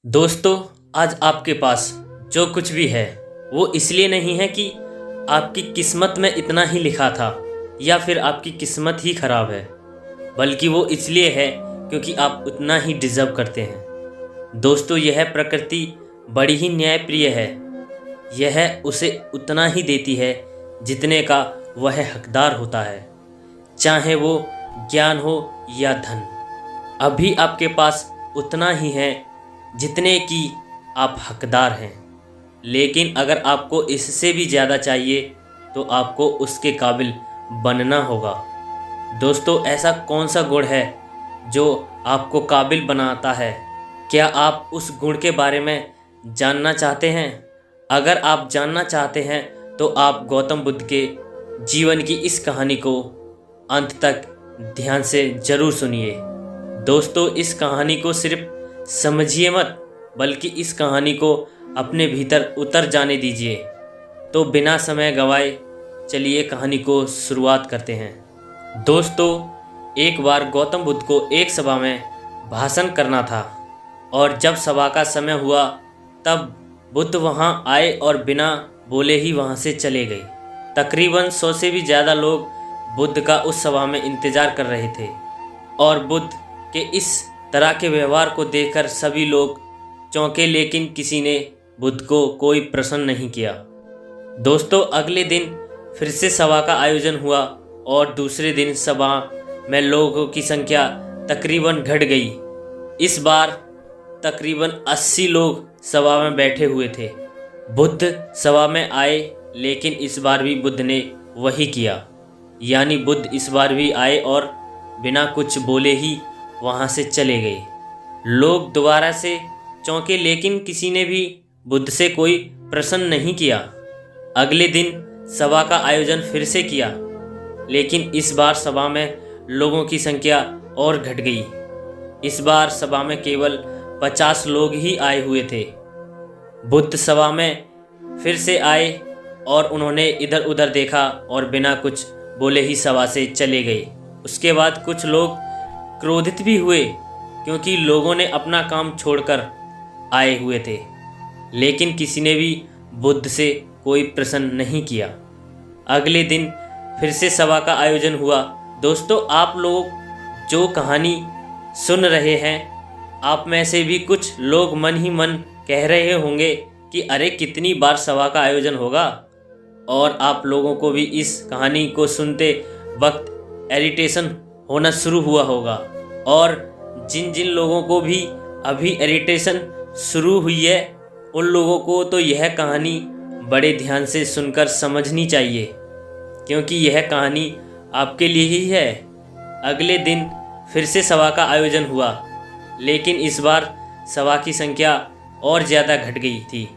दोस्तों, आज आपके पास जो कुछ भी है वो इसलिए नहीं है कि आपकी किस्मत में इतना ही लिखा था या फिर आपकी किस्मत ही खराब है, बल्कि वो इसलिए है क्योंकि आप उतना ही डिज़र्व करते हैं। दोस्तों, यह प्रकृति बड़ी ही न्यायप्रिय है। यह उसे उतना ही देती है जितने का वह हकदार होता है, चाहे वो ज्ञान हो या धन। अभी आपके पास उतना ही है जितने की आप हकदार हैं, लेकिन अगर आपको इससे भी ज़्यादा चाहिए तो आपको उसके काबिल बनना होगा। दोस्तों, ऐसा कौन सा गुण है जो आपको काबिल बनाता है? क्या आप उस गुण के बारे में जानना चाहते हैं? अगर आप जानना चाहते हैं तो आप गौतम बुद्ध के जीवन की इस कहानी को अंत तक ध्यान से ज़रूर सुनिए। दोस्तों, इस कहानी को सिर्फ समझिए मत, बल्कि इस कहानी को अपने भीतर उतर जाने दीजिए। तो बिना समय गवाए चलिए कहानी को शुरुआत करते हैं। दोस्तों, एक बार गौतम बुद्ध को एक सभा में भाषण करना था और जब सभा का समय हुआ तब बुद्ध वहां आए और बिना बोले ही वहां से चले गए। तकरीबन 100 से भी ज़्यादा लोग बुद्ध का उस सभा में इंतज़ार कर रहे थे और बुद्ध के इस तरह के व्यवहार को देखकर सभी लोग चौंके, लेकिन किसी ने बुद्ध को कोई प्रश्न नहीं किया। दोस्तों, अगले दिन फिर से सभा का आयोजन हुआ और दूसरे दिन सभा में लोगों की संख्या तकरीबन घट गई। इस बार तकरीबन 80 लोग सभा में बैठे हुए थे। बुद्ध सभा में आए, लेकिन इस बार भी बुद्ध ने वही किया। यानी बुद्ध इस बार भी आए और बिना कुछ बोले ही वहाँ से चले गए। लोग दोबारा से चौंके, लेकिन किसी ने भी बुद्ध से कोई प्रश्न नहीं किया। अगले दिन सभा का आयोजन फिर से किया, लेकिन इस बार सभा में लोगों की संख्या और घट गई। इस बार सभा में केवल 50 लोग ही आए हुए थे। बुद्ध सभा में फिर से आए और उन्होंने इधर उधर देखा और बिना कुछ बोले ही सभा से चले गए। उसके बाद कुछ लोग क्रोधित भी हुए क्योंकि लोगों ने अपना काम छोड़कर आए हुए थे, लेकिन किसी ने भी बुद्ध से कोई प्रश्न नहीं किया। अगले दिन फिर से सभा का आयोजन हुआ। दोस्तों, आप लोग जो कहानी सुन रहे हैं, आप में से भी कुछ लोग मन ही मन कह रहे होंगे कि अरे कितनी बार सभा का आयोजन होगा, और आप लोगों को भी इस कहानी को सुनते वक्त इरिटेशन होना शुरू हुआ होगा। और जिन जिन लोगों को भी अभी इरिटेशन शुरू हुई है, उन लोगों को तो यह कहानी बड़े ध्यान से सुनकर समझनी चाहिए, क्योंकि यह कहानी आपके लिए ही है। अगले दिन फिर से सभा का आयोजन हुआ, लेकिन इस बार सभा की संख्या और ज़्यादा घट गई थी।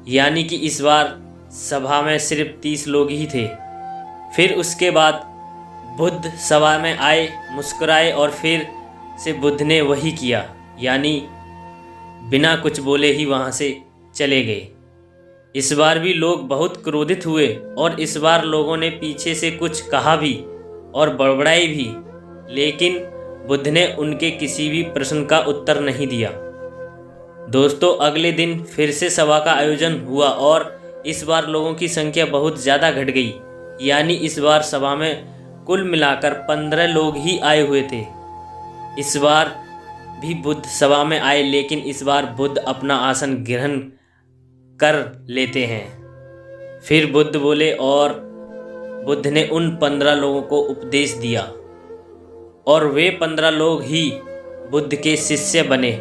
यानी कि इस बार सभा में सिर्फ 30 लोग ही थे। फिर उसके बाद बुद्ध सभा में आए, मुस्कुराए और फिर से बुद्ध ने वही किया, यानी बिना कुछ बोले ही वहाँ से चले गए। इस बार भी लोग बहुत क्रोधित हुए और इस बार लोगों ने पीछे से कुछ कहा भी और बड़बड़ाई भी, लेकिन बुद्ध ने उनके किसी भी प्रश्न का उत्तर नहीं दिया। दोस्तों, अगले दिन फिर से सभा का आयोजन हुआ और इस बार लोगों की संख्या बहुत ज़्यादा घट गई। यानी इस बार सभा में कुल मिलाकर 15 लोग ही आए हुए थे। इस बार भी बुद्ध सभा में आए, लेकिन इस बार बुद्ध अपना आसन ग्रहण कर लेते हैं। फिर बुद्ध बोले और बुद्ध ने उन 15 लोगों को उपदेश दिया और वे 15 लोग ही बुद्ध के शिष्य बने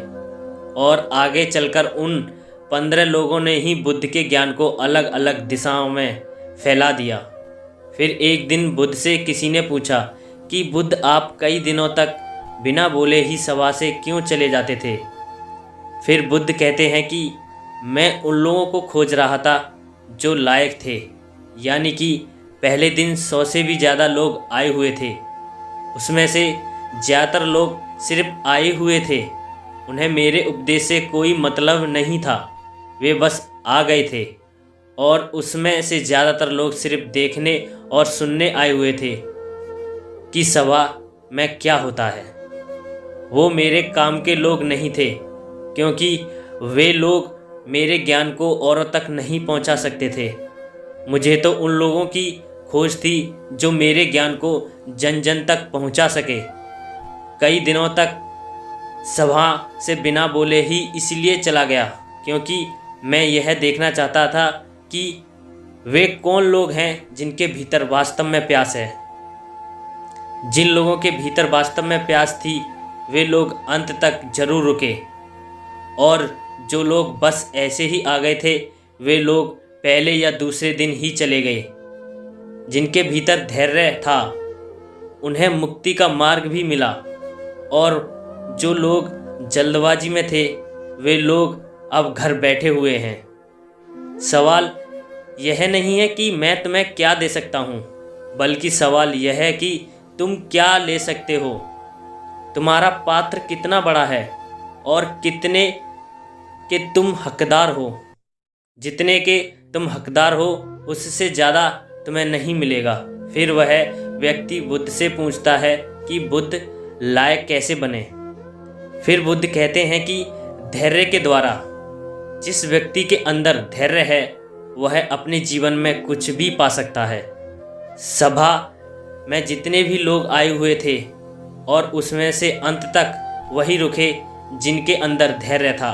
और आगे चलकर उन 15 लोगों ने ही बुद्ध के ज्ञान को अलग अलग दिशाओं में फैला दिया। फिर एक दिन बुद्ध से किसी ने पूछा कि बुद्ध, आप कई दिनों तक बिना बोले ही सभा से क्यों चले जाते थे? फिर बुद्ध कहते हैं कि मैं उन लोगों को खोज रहा था जो लायक थे। यानी कि पहले दिन 100 से भी ज़्यादा लोग आए हुए थे। उसमें से ज़्यादातर लोग सिर्फ आए हुए थे, उन्हें मेरे उपदेश से कोई मतलब नहीं था, वे बस आ गए थे। और उसमें से ज़्यादातर लोग सिर्फ देखने और सुनने आए हुए थे कि सभा में क्या होता है। वो मेरे काम के लोग नहीं थे। क्योंकि वे लोग मेरे ज्ञान को औरों तक नहीं पहुंचा सकते थे। मुझे तो उन लोगों की खोज थी जो मेरे ज्ञान को जन जन तक पहुंचा सके। कई दिनों तक सभा से बिना बोले ही इसलिए चला गया क्योंकि मैं यह देखना चाहता था कि वे कौन लोग हैं जिनके भीतर वास्तव में प्यास है। जिन लोगों के भीतर वास्तव में प्यास थी वे लोग अंत तक जरूर रुके, और जो लोग बस ऐसे ही आ गए थे वे लोग पहले या दूसरे दिन ही चले गए। जिनके भीतर धैर्य था उन्हें मुक्ति का मार्ग भी मिला, और जो लोग जल्दबाजी में थे वे लोग अब घर बैठे हुए हैं। सवाल यह नहीं है कि मैं तुम्हें क्या दे सकता हूँ, बल्कि सवाल यह है कि तुम क्या ले सकते हो। तुम्हारा पात्र कितना बड़ा है और कितने के तुम हकदार हो। जितने के तुम हकदार हो उससे ज़्यादा तुम्हें नहीं मिलेगा। फिर वह व्यक्ति बुद्ध से पूछता है कि बुद्ध लायक कैसे बने। फिर बुद्ध कहते हैं कि धैर्य के द्वारा। जिस व्यक्ति के अंदर धैर्य है वह अपने जीवन में कुछ भी पा सकता है। सभा में जितने भी लोग आए हुए थे और उसमें से अंत तक वही रुके जिनके अंदर धैर्य था।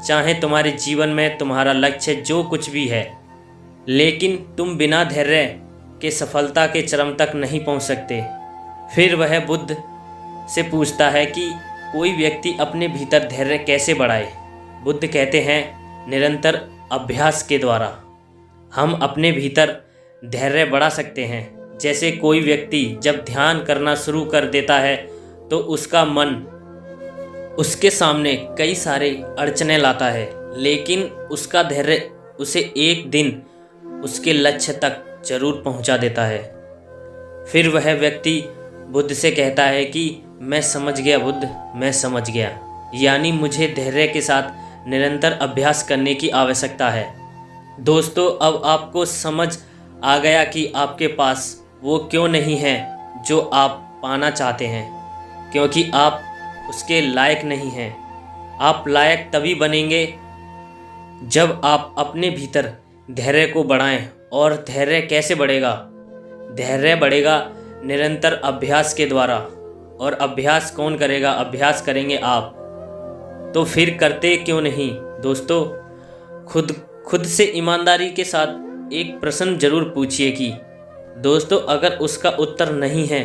चाहे तुम्हारे जीवन में तुम्हारा लक्ष्य जो कुछ भी है, लेकिन तुम बिना धैर्य के सफलता के चरम तक नहीं पहुंच सकते। फिर वह बुद्ध से पूछता है कि कोई व्यक्ति अपने भीतर धैर्य कैसे बढ़ाए। बुद्ध कहते हैं निरंतर अभ्यास के द्वारा हम अपने भीतर धैर्य बढ़ा सकते हैं। जैसे कोई व्यक्ति जब ध्यान करना शुरू कर देता है तो उसका मन उसके सामने कई सारे अड़चनें लाता है, लेकिन उसका धैर्य उसे एक दिन उसके लक्ष्य तक जरूर पहुंचा देता है। फिर वह व्यक्ति बुद्ध से कहता है कि मैं समझ गया बुद्ध, मैं समझ गया। यानी मुझे धैर्य के साथ निरंतर अभ्यास करने की आवश्यकता है। दोस्तों, अब आपको समझ आ गया कि आपके पास वो क्यों नहीं है जो आप पाना चाहते हैं, क्योंकि आप उसके लायक नहीं हैं। आप लायक तभी बनेंगे जब आप अपने भीतर धैर्य को बढ़ाएं। और धैर्य कैसे बढ़ेगा? धैर्य बढ़ेगा निरंतर अभ्यास के द्वारा। और अभ्यास कौन करेगा? अभ्यास करेंगे आप। तो फिर करते क्यों नहीं? दोस्तों, खुद से ईमानदारी के साथ एक प्रश्न जरूर पूछिए कि दोस्तों अगर उसका उत्तर नहीं है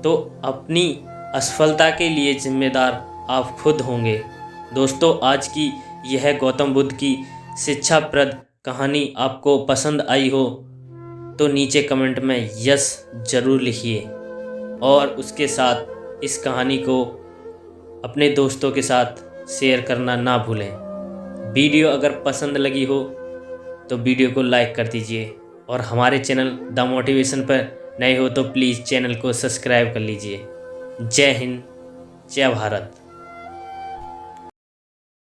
तो अपनी असफलता के लिए जिम्मेदार आप खुद होंगे। दोस्तों, आज की यह गौतम बुद्ध की शिक्षाप्रद कहानी आपको पसंद आई हो तो नीचे कमेंट में यस ज़रूर लिखिए, और उसके साथ इस कहानी को अपने दोस्तों के साथ शेयर करना ना भूलें। वीडियो अगर पसंद लगी हो तो वीडियो को लाइक कर दीजिए, और हमारे चैनल द मोटिवेशन पर नए हो तो प्लीज़ चैनल को सब्सक्राइब कर लीजिए। जय हिंद, जय भारत।